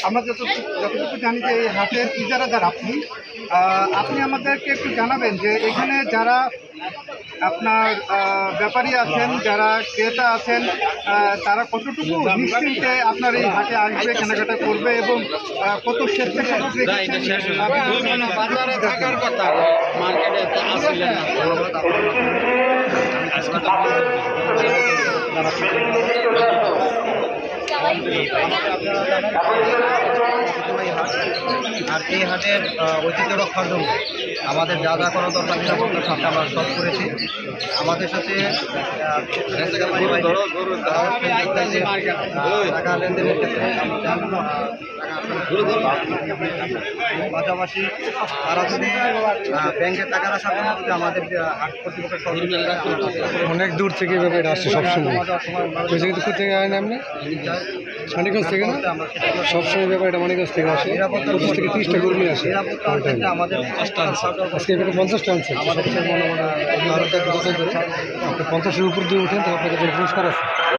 আমরা যতটুকু জানি যে এই হাটের ইজারাদার আপনি আপনি আমাদেরকে একটু জানাবেন যে এখানে যারা আপনার ব্যাপারী আছেন, যারা ক্রেতা আছেন, তারা কতটুকু নিশ্চিন্তে আপনার এই হাটে আসবে, কেনাকাটা করবে এবং কত স্বেচ্ছাসেবক রেখেছেন? বাজারে থাকার কথা, মার্কেটে আসলে আর এই হাটের ঐতিহ্য রক্ষার জন্য আমাদের যা যা কোনো দরকার নিরাপত্তার সাথে আমরা সব করেছি। আমাদের সাথে টাকা লেনদেনের ক্ষেত্রে পাশাপাশি তারা যদি ব্যাংকের টাকা রাখার জন্য যদি আমাদের হাট কর্তৃপক্ষের সহযোগিতা অনেক দূর থেকে এভাবে এটা আসছে সবসময়। কিন্তু কোথেকে আনেন আপনি? মানিকগঞ্জ থেকে না? সবসময় ব্যাপার এটা মানিকগঞ্জ থেকে আসে। 25 থেকে 30টা কর্মী আসে। আমাদের আজকে এভাবে 50টা আনছে। আপনি 50-এর উপর দিয়ে উঠেন তো আপনাকে পুরস্কার আছে।